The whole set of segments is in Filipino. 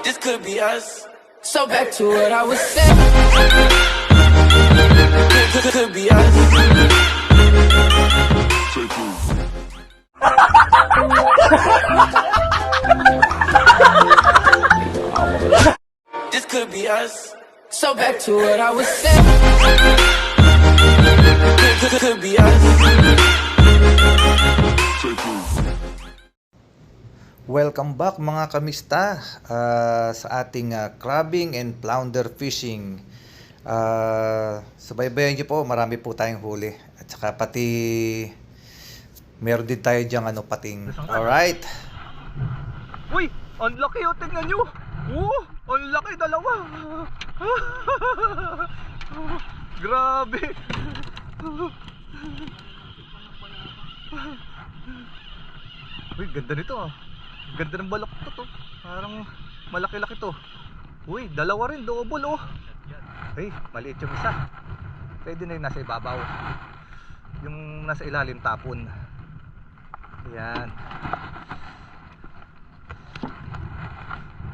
This could be us. So back to what I was saying. Could be us. This could be us. So back to what I was saying. Could be us. Welcome back mga kamista sa ating crabbing and flounder fishing. Subaybayan niyo po, marami po tayong huli. At saka pati meron din tayo diyang pating. Alright. Uy! Ang laki o! Tingnan nyo! Oh! Ang laki! Dalawa! Grabe! Uy! Ganda nito ah! Ganda ng balak to. Parang malaki-laki to. Uy! Dalawa rin! Double oh! Ay! Maliit yung isa. Pwede na yung nasa ibabaw. Yung nasa ilalim tapon. Ayan.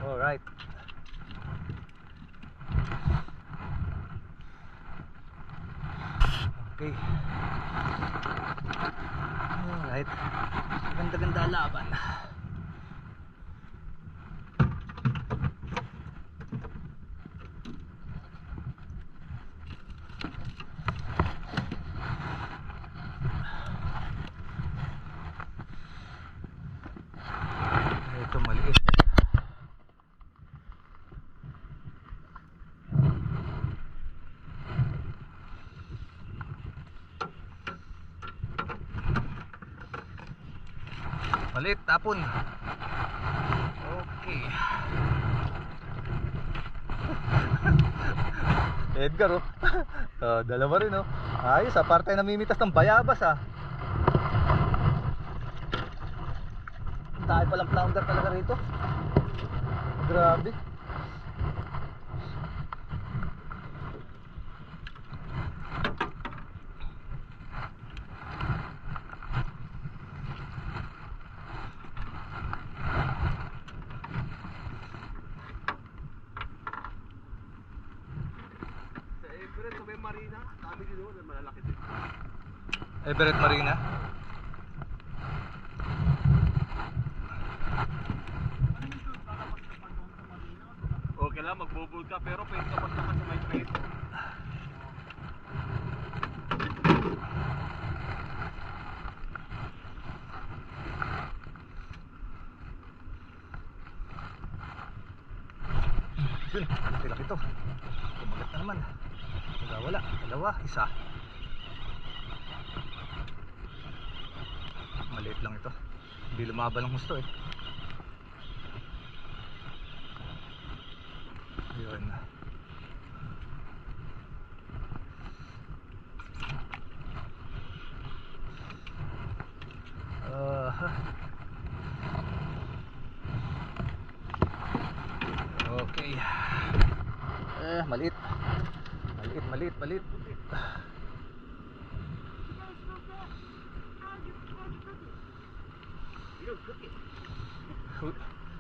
Alright. Okay. Alright. Ganda-ganda laban. Ito maliit. Maliit, tapon. Okay. Edgar oh. Dalawa rin oh. Ayos ah, parte namimitas ng bayabas ah. Dahil palang flounder talaga rito. Grabe. Everett Marina. Okay lang, magbubul ka pero pwede ka maglakas sa may preso. Yun, laki ito. Kumagat na naman. Wala, dalawa, isa. Maliit lang ito. Hindi lumaban ng gusto eh. Yun. Okay. Maliit. Maliit.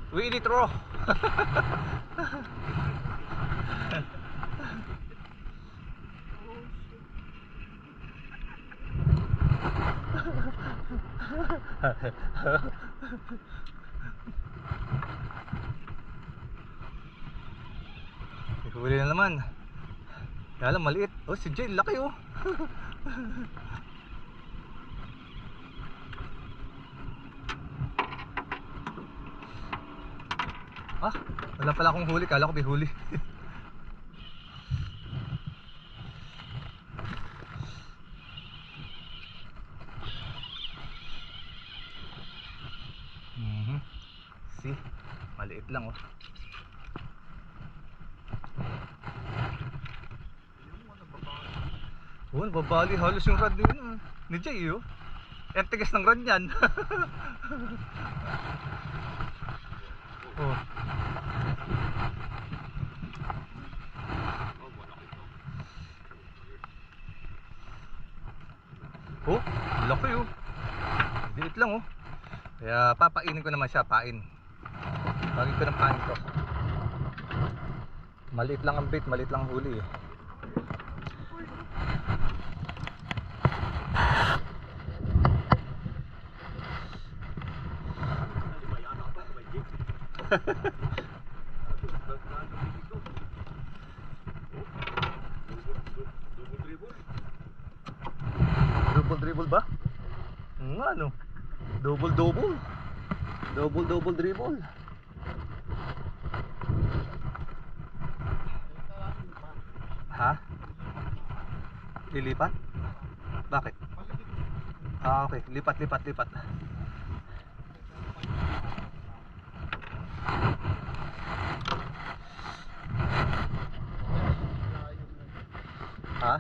We eat it raw. Huli na naman. Kaya lang maliit. Oh, si Jay, laki oh. Ah, wala pala akong huli. Kala ko may huli. See? Maliit lang oh. Oh, babali halos yung rod ni Jay oh. Ang tigas ng rod yan. Oh. Oh, laki oh. Liit lang oh. Kaya papainin ko naman siya, pain. Bagay ko ng pain ko. Maliit lang ang bait, maliit lang ang huli eh. Double dribble ba? Ano? Double dribble. Ha? Lilipat? Bakit? Okay, lipat. Ha?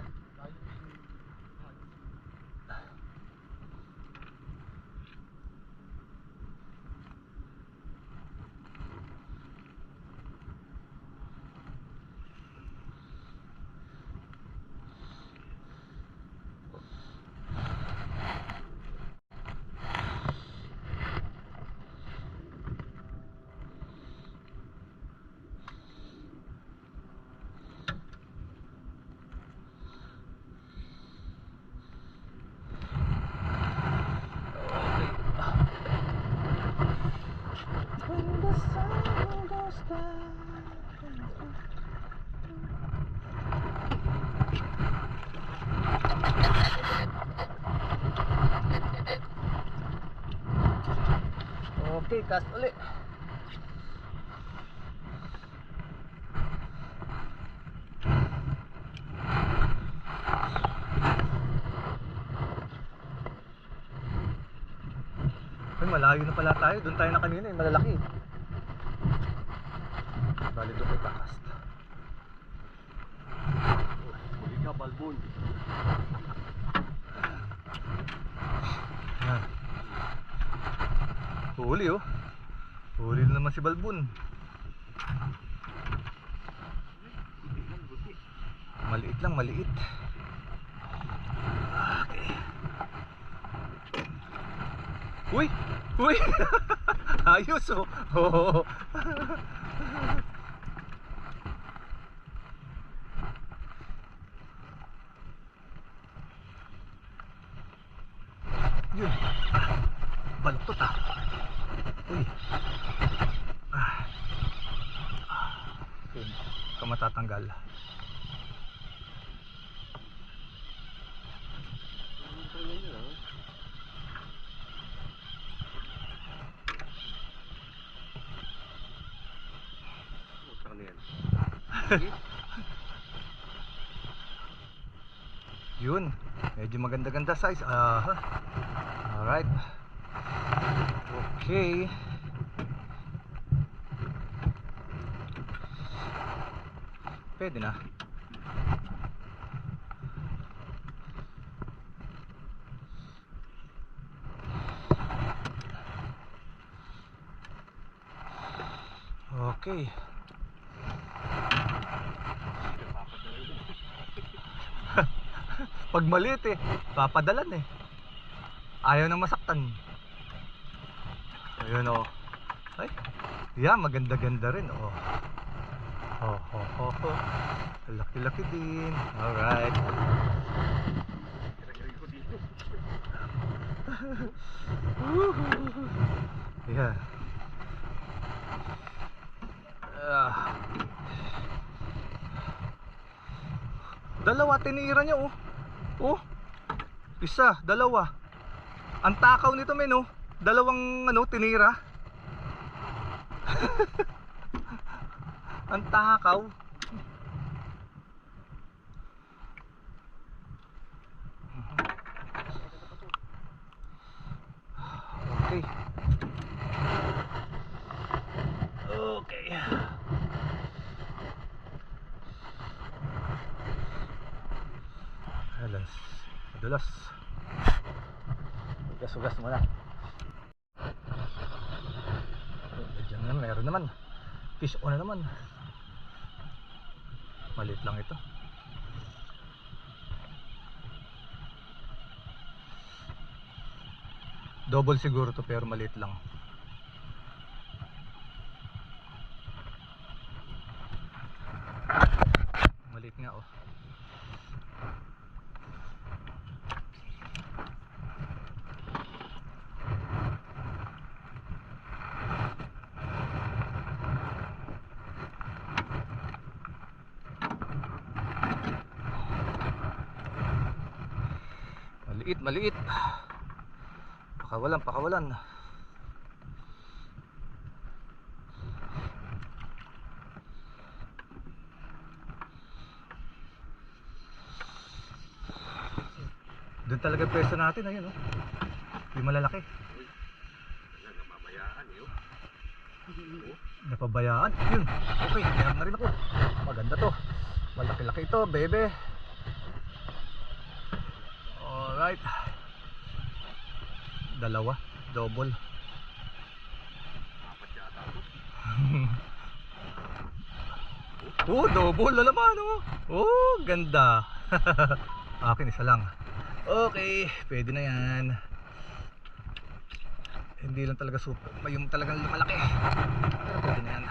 Okay, cast ulit. Ay, malayo na pala tayo. Doon tayo na kanina eh, malalaki. Bali doon tayo kakast. Huli ka, balbon. Yan. Huli oh. Huli na naman si balbon. Maliit lang, maliit. Okay. Uy! Uy! Ayos oh! Oh. Yun! Baluktot ah! Uy! Yun, ito matatanggal. Yun, medyo maganda-ganda size. Alright. Okay. Pwede na. Okay. Pag maliit eh, papadalan eh. Ayaw na masaktan. Ayun oh. Ay, yeah, maganda-ganda rin oh. Oh. Laki-laki din. Alright. Yeah. Dalawa tinira niya oh. Oh. Isa, dalawa. Ang takaw nito men oh. Dalawang ano tinira. Ang takaw. Okay. Okay. Adulas. Ugas mo na. Diyan na, meron naman. Fish on na naman. Maliit lang ito. Double siguro to pero maliit lang. nga oh. Maliit, maliit. Pakawalan, pakawalan. Doon talaga yung pwesto natin, ayun oh. Yung malalaki. Napabayaan yun. Napabayaan? Yun. Okay, meron na rin ako. Maganda to. Malaki-laki ito, bebe. Alright. Dalawa, double. Apat yata ako. Oh, double na naman oh. Oh, ganda. Akin isa lang. Okay, pwede na yan. Hindi lang talaga super, yung talagang malaki. Pero pwede na yan.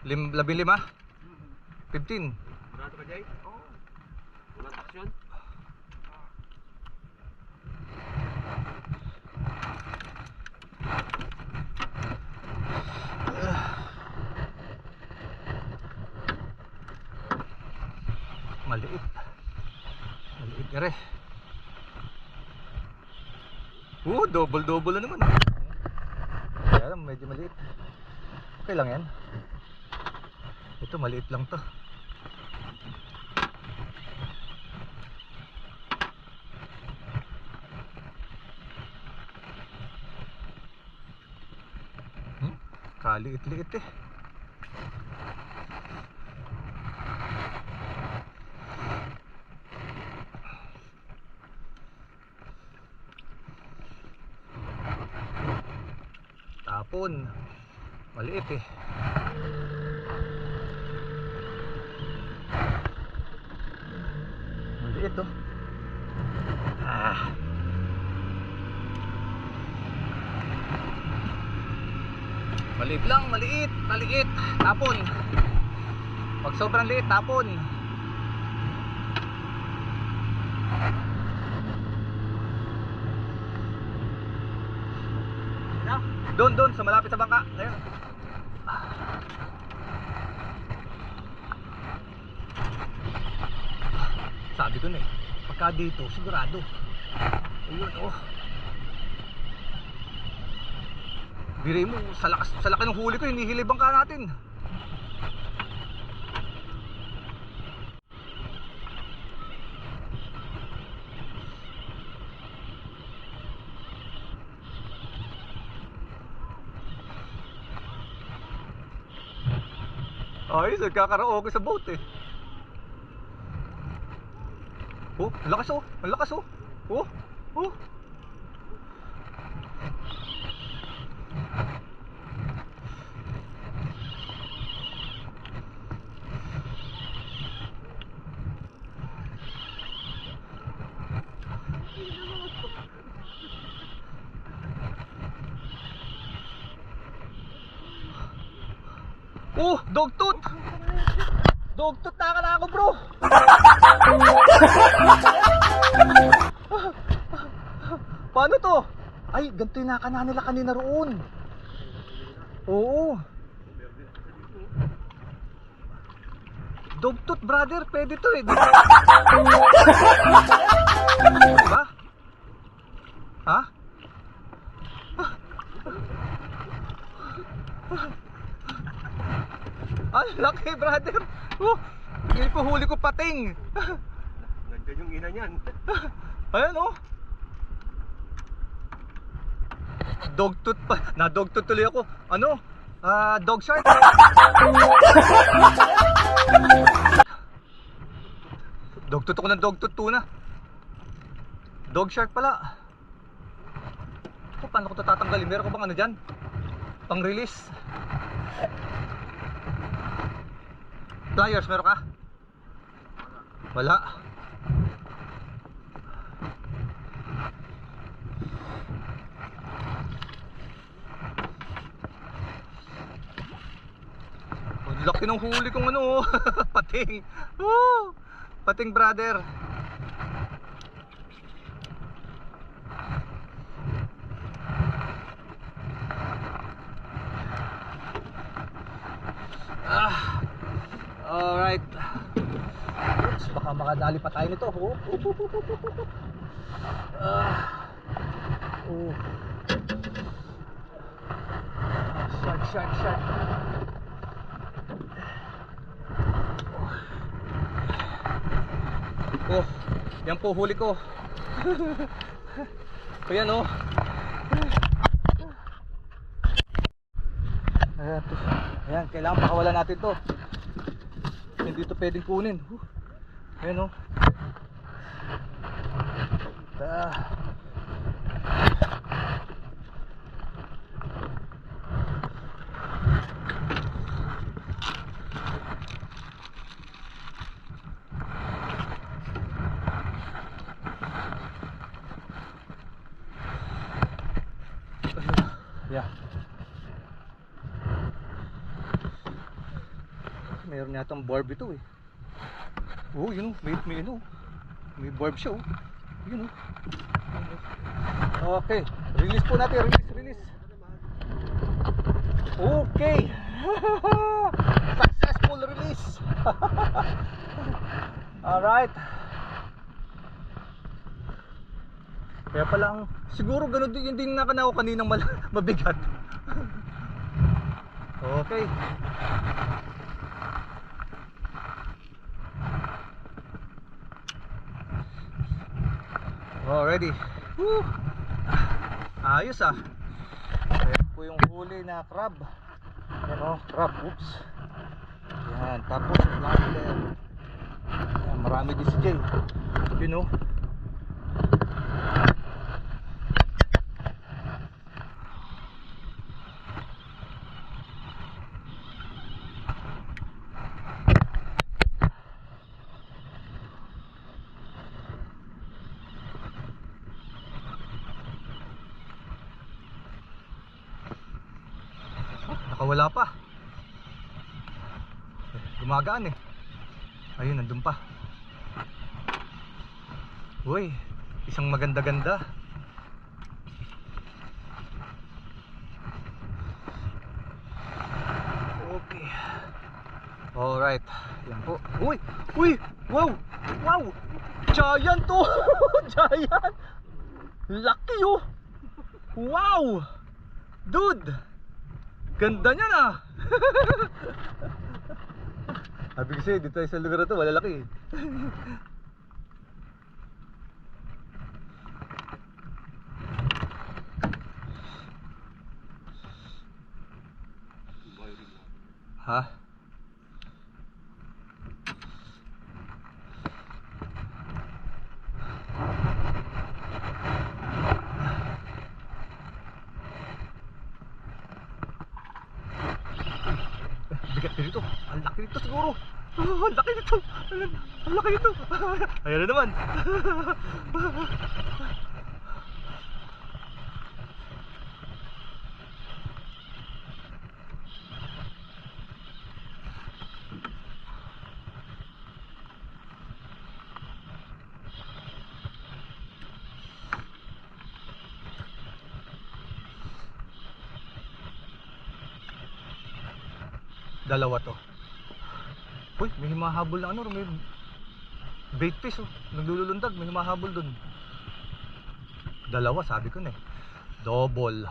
Labing lima? 15. Murato ka, Jay? Oo. Walang taksyon? Maliit. Maliit ka rin. Double-double na naman. Kaya lang, medyo maliit. Okay lang yan. Ito maliit lang to. Kaliit-liit eh. Tapon. Maliit eh. Maliit oh. Maliit lang, maliit, maliit. Tapon. Pag sobrang liit, tapon. Doon, sa malapit sa bangka. Ayun. Sabi ko na eh, pagka dito, sigurado. Ayun oh. Biray mo, sa laki ng huli ko, hinihili bangka natin. Ayos, nagkakaraoke sa boat eh. Oh, ang lakas oh, ang lakas oh. Oh, oh. Oh, dogtooth! Dogtooth na ako bro! Paano to? Ay, ganito yung nakana nila kanina roon. Oo. Dogtooth brother, pwede to eh. Diba? Ha? Ay, laki brother. Huli ko pating. Nandiyan yung ina niyan. Ayan oh. Dogtooth pa. Na dogtooth tuloy ako. Ano? Dog shark. Dogtooth ako ng dogtooth tuna. Dog shark pala. Paano ko ito tatanggalin? Meron ko bang ano dyan? Pang release. Pliers, meron ka? Wala. Laki ng huli kong ano. Pating. Woo! Pating brother. Alright. Oops, baka makadali pa tayo nito. Oh. Shark. Oh, yan po huli ko. Ayan oh. Ayan, kailangan pakawalan natin to. Hindi to pwedeng kunin. Ayan oh. Yeah. Meron yatang barb ito eh. Oh, yun oh, may ano. May barb siya oh. Yun oh. Okay, release po natin, release. Okay. Successful release. Alright. Kaya palang siguro ganun din yung nakanaw kaninang mabigat. Okay. Already. Woo! Ayos ah. Ayan po yung huli na crab. Ayan o, crab. Oops. Ayan, tapos lobster. Ayan, marami din si Jay. You know. Nakawala pa. Gumagaan eh. Ayun, nandun pa. Uy, isang maganda-ganda. Okay. Alright. Yan po. Uy! Wow! Giant to! Giant! Laki oh! Wow! Dude! Ganda niya na! Sabi kasi dito tayo sa lugar na to, malalaki. Ha? Bigat nito. Ang laki nito siguro. Ang laki nito. Ang laki nito. Ayan na naman. Dalawa to. Uy, may himahabol na ano, may bait fish oh. Naglulundag, may himahabol dun. Dalawa, sabi ko na eh. Double.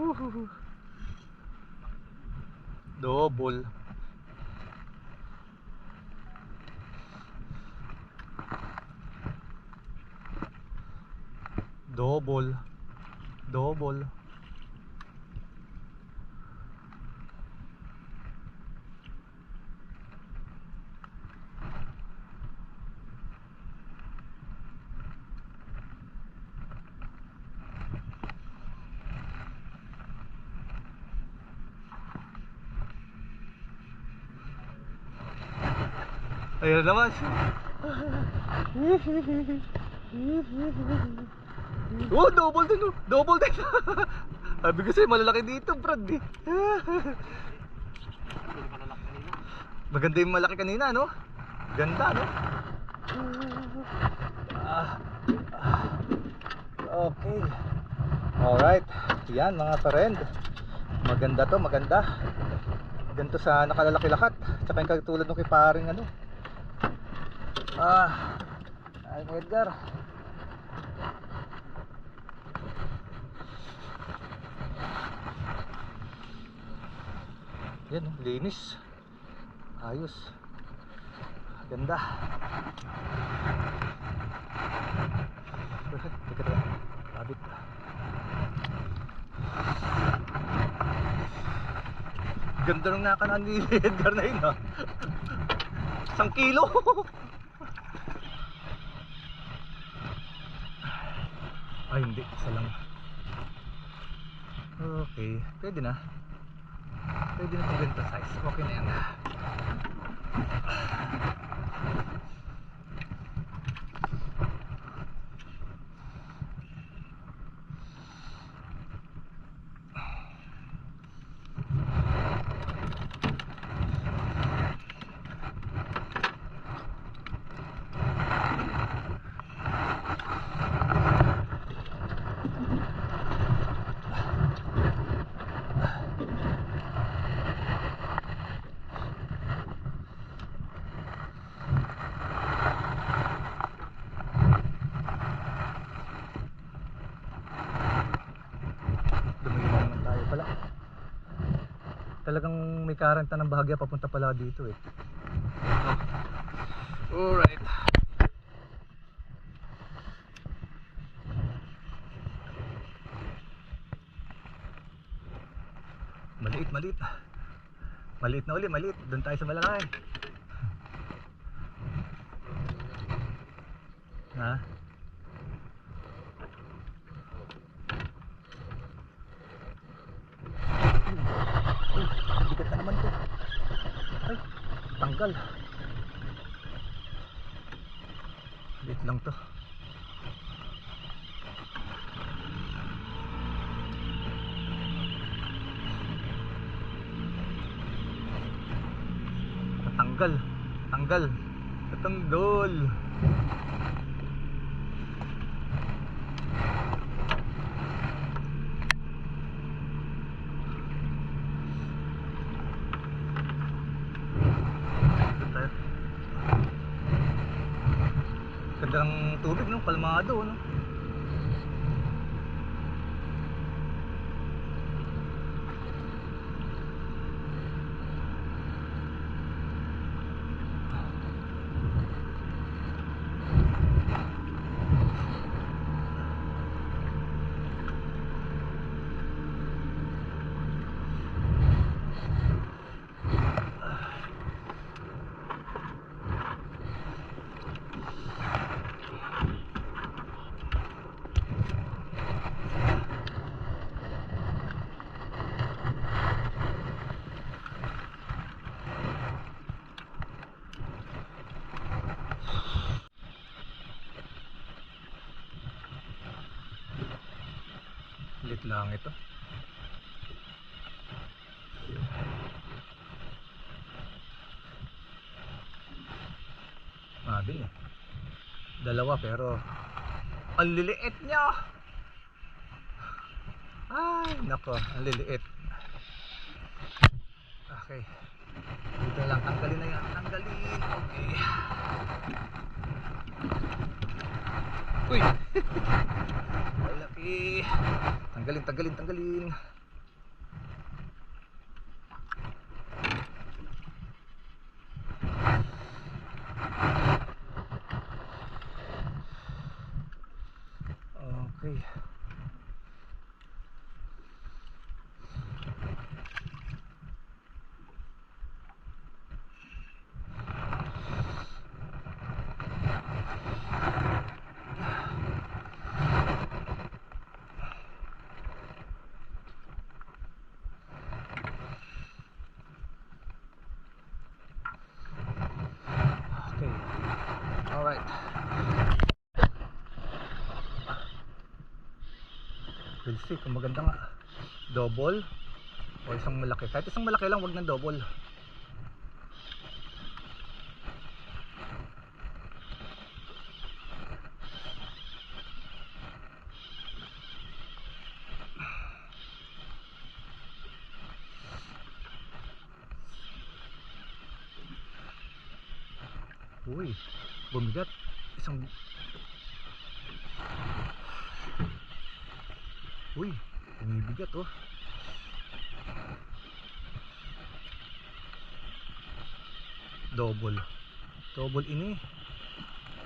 Woohoo. Double. Ayan naman. Oh, double din oh. Double din. Sabi ko sa'yo, malalaki dito, Brad eh. Maganda yung malaki kanina, no? Ganda, no? Okay. Alright. Yan mga friend. Maganda to, maganda. Ganito sa nakalalaki lakat. Tsaka yung katulad nung kiparing ano. Ay Edgar. Yan, linis. Ayos. Ganda. Teka tayo. Labit. Ganda nung nakanaan ni Edgar na yun ha. 1 kilo. Ay hindi, isa lang. Okay, pwede na. Pwede na itong ganito size. Okay na yan. Talagang may karanta ng bahagya papunta pala dito eh. Alright. Maliit, maliit. Maliit na uli, maliit. Doon tayo sa malaki. Ha? Bigat na naman to. Ay, tanggal. Bigat lang to. Tanggal. Tanggal. Natanggal. Ganda ng tubig, no? Kalmado, no? Lit lang ito. Mabil eh. Dalawa pero ang liliit niya. Ay nako, ang liliit. Okay, dito lang, tanggalin na yan. Tanggalin, okay. Uy. Malaki. Tanggalin, tanggalin, tanggalin. Okay. Alright. We'll see kung maganda nga. Double o isang malaki. Kahit isang malaki lang, wag ng double. Uy, bumigat. Isang... Uy, bumibigat oh. Double. Double ini.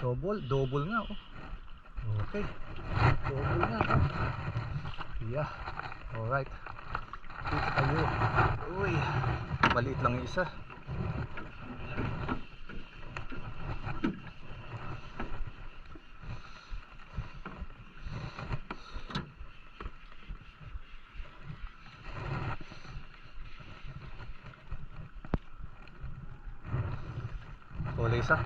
Double nga oh. Okay. Double nga oh. Yeah. Alright. Dito tayo. Uy, maliit lang yung isa. Wala isa.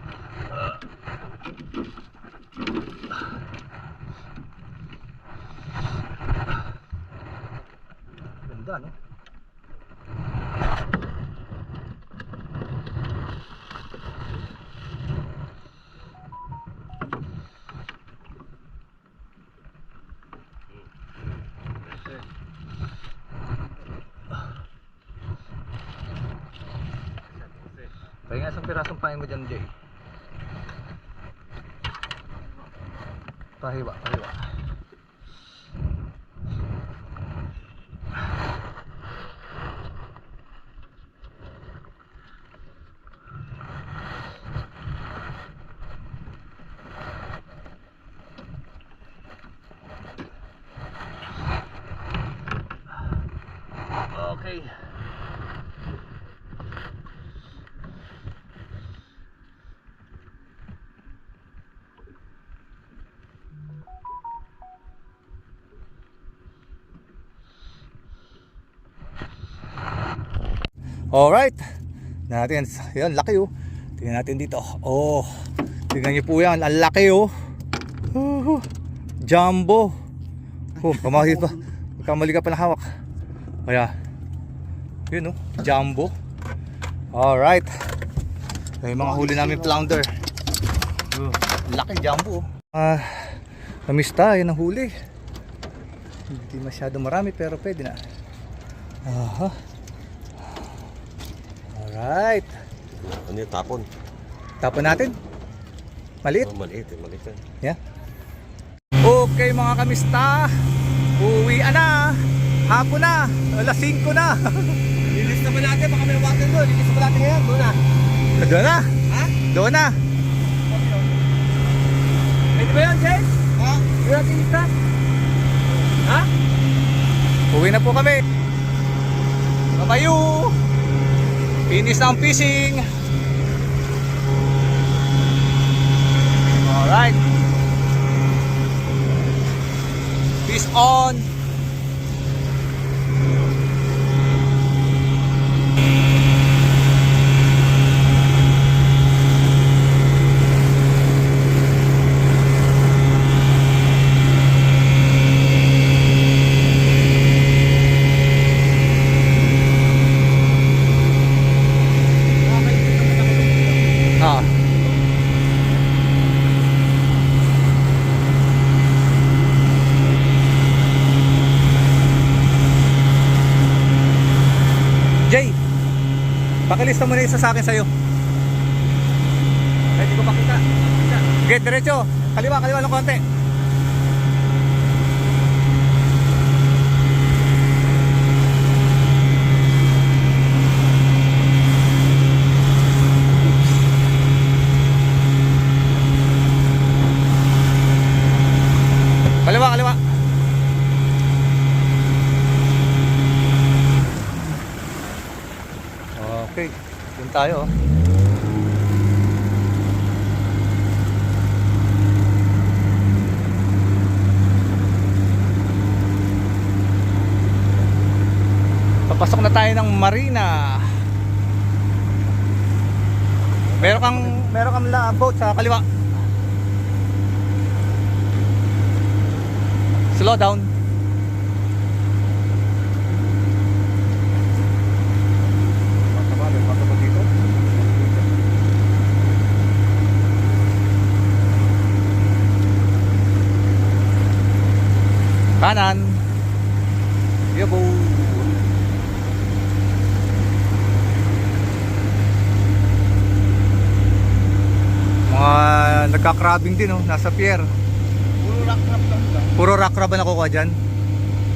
Ganda no? Kaya nga isang pirasong pain mo dyan, Jay. Pahiwa, pahiwa. Okay. Alright. Natin, yan, laki oh. Tingnan natin dito. Oh, tingnan nyo po yan, ang laki oh. Jumbo. Oh, kamali pa. Kamali ka pa na hawak. Kaya, yun oh, jumbo. Alright. Yung mga huli namin flounder. Laki jumbo oh. Namis tayo ng huli. Hindi masyado marami pero pwede na. Aha. Alright. Ano yung tapon? Tapon natin. Maliit. Oh, maliit yan. Yeah. Okay mga kamista. Uwian na. Hapon na. Alas 5 na. Lilis na ba natin? Baka may water doon. Lilis na ba natin ngayon? Doon na. Doon na. Ha? Doon na. Pwede ba yun, Jay? Ha? Doon natin lista? Ha? Uwi na po kami. Babayu. Finish na ang fishing. Alright. Fish on. Ah. Jay, pakilista mo na isa sa akin sa'yo. Pwede ko pakita. Get diretso. Kaliwa, kaliwa ng konti. Kaliwa, kaliwa. Okay, dun tayo. Papasok na tayo ng marina. Meron kang boat sa kaliwa. Slow down. Kanan. Yabo. Mga nagka-crabbing din oh, nasa pier. Puro rock-rock lang ba? Puro rock crab na nakukuha dyan.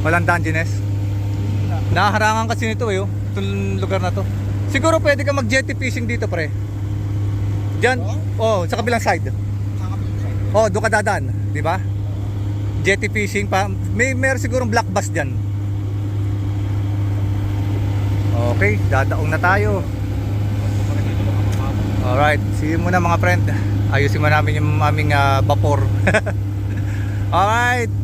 Walang Dungeness. Naharangan kasi nito eh, oh, itong lugar na to. Siguro pwede ka mag jetty fishing dito pre. Diyan, oh, sa kabilang side. Oh, doon ka dadaan, di ba? Jetty fishing pa. Meron sigurong black bass diyan. Okay, dadaong na tayo. Alright, see you muna mga friend. Ayusin mo namin yung aming vapor. Alright.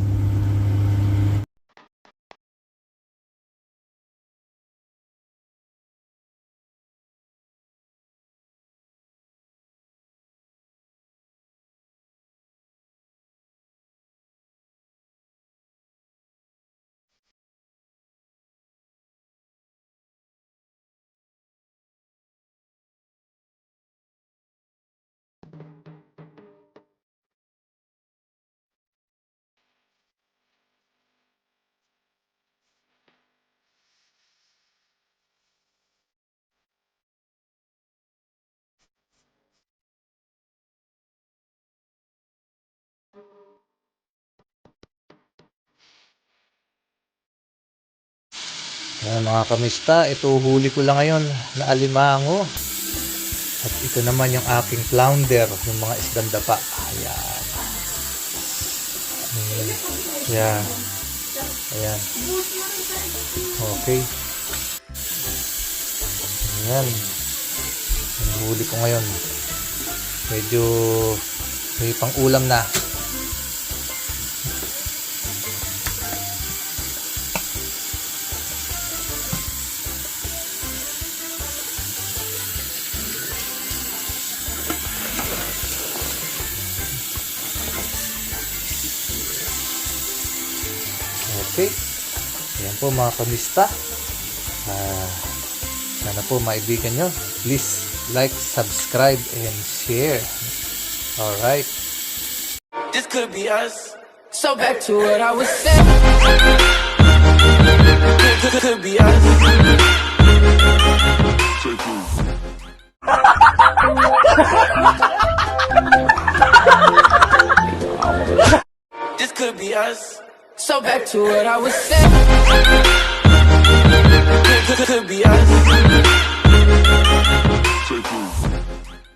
Ayan, mga kamista, ito huli ko lang ngayon na alimango. At ito naman yung aking flounder, yung mga isdang dapa. Ayan. Ayan. Ayan. Okay. Ayan. Yung huli ko ngayon. Medyo may pang ulam na. Okay. Ayan po mga kamista. Sana po maibigan nyo. Please like, subscribe, and share. Alright. This could be us. So back to what I was saying. Could be us. This could be us. So back to what I was saying.